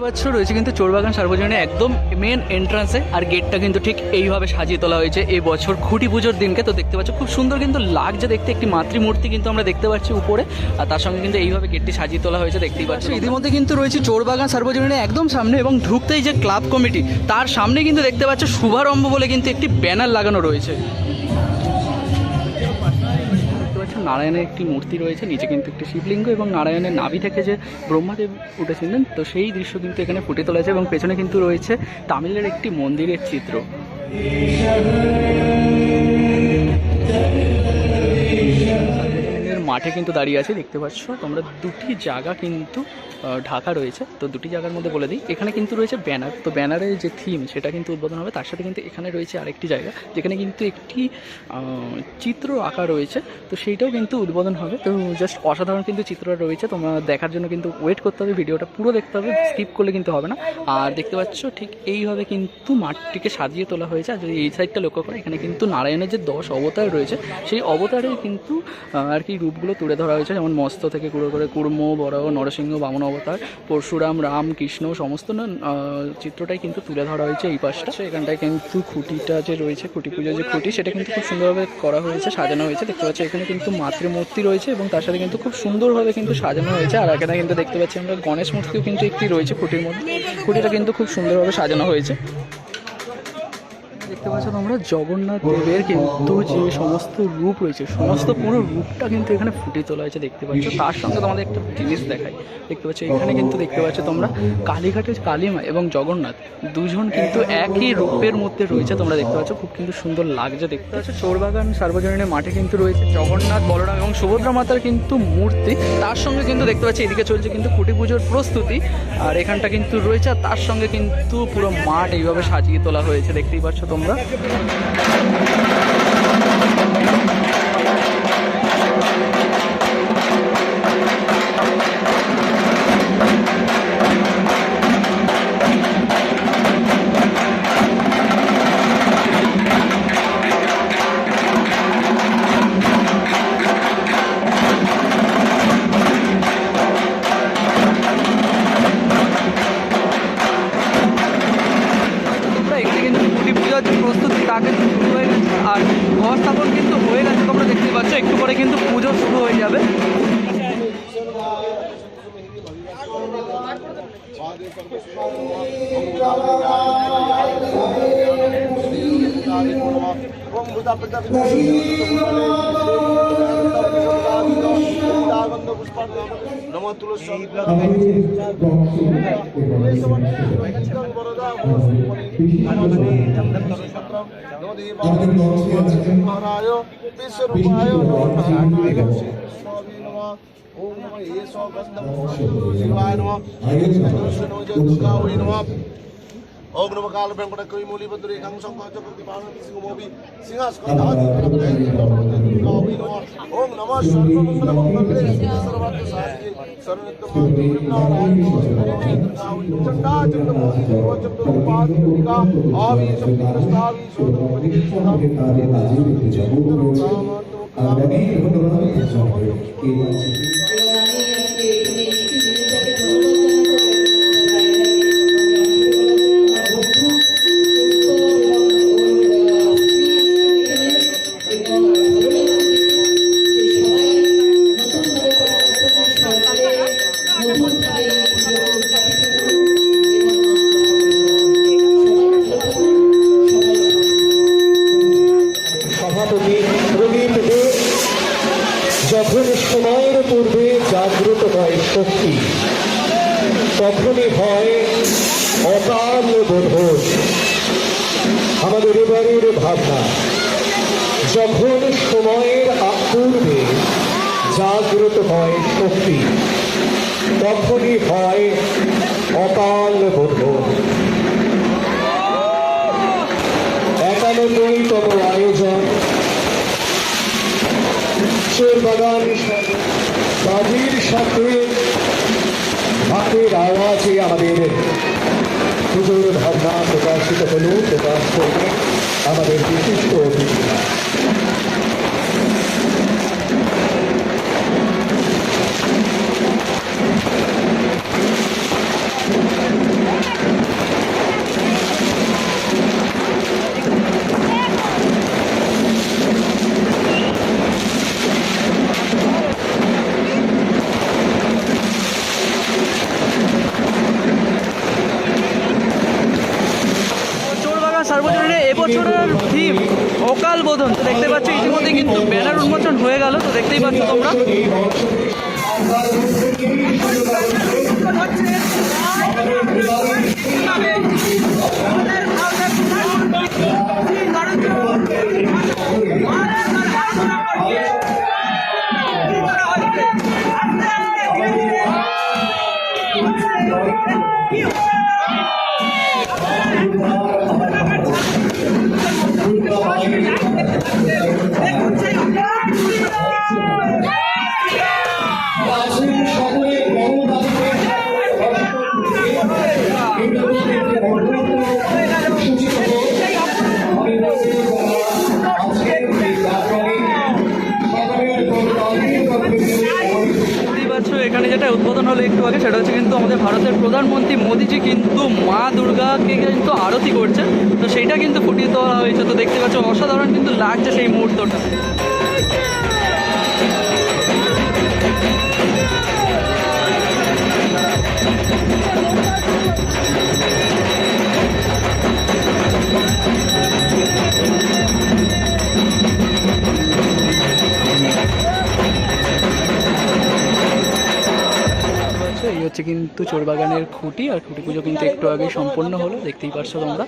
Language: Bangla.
পাচ্ছ রয়েছে কিন্তু চোরবাগান সার্বজনীনে একদম মেন এন্ট্রান্সে, আর গেটটা কিন্তু ঠিক এইভাবে সাজিয়ে তোলা হয়েছে এই বছর খুঁটি পুজোর দিনকে। তো দেখতে পাচ্ছ খুব সুন্দর কিন্তু লাগছে দেখতে, একটি মাতৃমূর্তি কিন্তু আমরা দেখতে পাচ্ছি উপরে, আর তার সঙ্গে কিন্তু এইভাবে গেটটি সাজিয়ে তোলা হয়েছে দেখতেই পাচ্ছ। ইতিমধ্যে কিন্তু রয়েছে চোরবাগান সার্বজনীনে একদম সামনে, এবং ঢুকতেই যে ক্লাব কমিটি তার সামনে কিন্তু দেখতে পাচ্ছ শুভারম্ভ বলে কিন্তু একটি ব্যানার লাগানো রয়েছে। নারায়ণের একটি মূর্তি রয়েছে, নিচে কিন্তু একটি শিবলিঙ্গ এবং নারায়ণের নাভি থেকে যে ব্রহ্মাদেব উঠেছিলেন, তো সেই দৃশ্য কিন্তু এখানে ফুটে তোলা হয়েছে, এবং পেছনে কিন্তু রয়েছে তামিলের একটি মন্দিরের চিত্র। মাঠে কিন্তু দাঁড়িয়ে আছে দেখতে পাচ্ছ তোমরা, দুটি জায়গা কিন্তু ঢাকা রয়েছে। তো দুটি জায়গার মধ্যে বলে দিই, এখানে কিন্তু রয়েছে ব্যানার, তো ব্যানারের যে থিম সেটা কিন্তু উদ্বোধন হবে, তার সাথে কিন্তু এখানে রয়েছে আরেকটি জায়গা যেখানে কিন্তু একটি চিত্র আঁকা রয়েছে, তো সেইটাও কিন্তু উদ্বোধন হবে। তো জাস্ট অসাধারণ কিন্তু চিত্রটা রয়েছে, তোমরা দেখার জন্য কিন্তু ওয়েট করতে হবে, ভিডিওটা পুরো দেখতে হবে, স্কিপ করলে কিন্তু হবে না। আর দেখতে পাচ্ছ ঠিক এইভাবে কিন্তু মাঠটিকে সাজিয়ে তোলা হয়েছে। আর যদি এই সাইডটা লক্ষ্য করে, এখানে কিন্তু নারায়ণের যে 10 অবতার রয়েছে সেই অবতারের কিন্তু আর কি রূপগুলো তুলে ধরা হয়েছে, যেমন মস্ত থেকে শুরু করে কুর্ম, বরাহ, নরসিংহ, বামন অবতার, পরশুরাম, রাম, কৃষ্ণ, সমস্ত চিত্রটাই কিন্তু তুলে ধরা হয়েছে এই পাশটা। এখানটায় কিন্তু খুঁটিটা যে রয়েছে, খুঁটি পুজোর যে খুঁটি, সেটা কিন্তু খুব সুন্দরভাবে করা হয়েছে, সাজানো হয়েছে দেখতে পাচ্ছি। এখানে কিন্তু মাতৃমূর্তি রয়েছে এবং তার সাথে কিন্তু খুব সুন্দরভাবে কিন্তু সাজানো হয়েছে। আর এখানে কিন্তু দেখতে পাচ্ছি আমরা গণেশ মূর্তিও কিন্তু একটি রয়েছে খুঁটির মধ্যে, খুঁটিটা কিন্তু খুব সুন্দরভাবে সাজানো হয়েছে। দেখতে পাচ্ছ তোমরা জগন্নাথ দেবের কিন্তু যে সমস্ত রূপ রয়েছে, সমস্ত পুরো রূপটা কিন্তু এখানে ফুটে তোলা হয়েছে দেখতে পাচ্ছ। তার সঙ্গে তোমাদের একটা জিনিস দেখাই, দেখতে পাচ্ছ এখানে কিন্তু দেখতে পাচ্ছ তোমরা কালীঘাটের কালীমা এবং জগন্নাথ দুজন কিন্তু একই রূপের মধ্যে রয়েছে, তোমরা দেখতে পাচ্ছ খুব কিন্তু সুন্দর লাগছে দেখতে পাচ্ছ। চোরবাগান সার্বজনীনের মাঠে কিন্তু রয়েছে জগন্নাথ, বলরাম এবং সুভদ্রা মাতার কিন্তু মূর্তি, তার সঙ্গে কিন্তু দেখতে পাচ্ছি এদিকে চলছে কিন্তু খুঁটি পুজোর প্রস্তুতি, আর এখানটা কিন্তু রয়েছে, আর তার সঙ্গে কিন্তু পুরো মাঠ এইভাবে সাজিয়ে তোলা হয়েছে দেখতেই পাচ্ছ তোমরা। প্রস্তুতি তা কিন্তু শুরু হয়ে গেছে, আর ঘর স্থাপন কিন্তু হয়ে গেছে, তোমরা দেখতে পাচ্ছ একটু পরে কিন্তু পুজো শুরু হয়ে যাবে। ओम नमः काल ब्रह्मण कवि मूली बंधुरे कंसं चक्रवर्ती पावन सिंहमोबि सिंहासन ओम नमः सर्वमंगल मंगले सर्वार्थ साधिके सर्वनित्य नारायण चंडा चंद्रमोहि चंद्र उपाधिका आवी शक्ति कृष्णावी যখন সময়ের পূর্বে জাগ্রত হয় শক্তি, তখনই হয় অকাল বোধন। আমাদের এবারের ভাবনা, যখন সময়ের পূর্বে জাগ্রত হয় শক্তি, তখনই হয় অকাল বোধন। 91তম আয়োজন চোরবাগান বাজির সাথে হাতের আওয়াজে আমাদের পুজোর ভাবনা প্রকাশিত হল। প্রকাশ করবে আমাদের বিশিষ্ট অতিথিরা। থিম অকাল বোধন। তো দেখতে পাচ্ছ ইতিমধ্যে কিন্তু ব্যানার উন্মোচন হয়ে গেল, তো দেখতেই পাচ্ছ তোমরা। এখানে যেটা উদ্বোধন হলো একটু আগে, সেটা হচ্ছে কিন্তু আমাদের ভারতের প্রধানমন্ত্রী মোদিজি কিন্তু মা দুর্গাকে কিন্তু আরতি করছে, তো সেইটা কিন্তু ফুটিয়ে তোলা হয়েছে। তো দেখতে পাচ্ছ অসাধারণ কিন্তু লাগছে সেই মুহূর্তটা। এই হচ্ছে কিন্তু চোরবাগানের খুঁটি, আর খুঁটি পুজো কিন্তু একটু আগে সম্পন্ন হলো, দেখতেই পারছো তোমরা।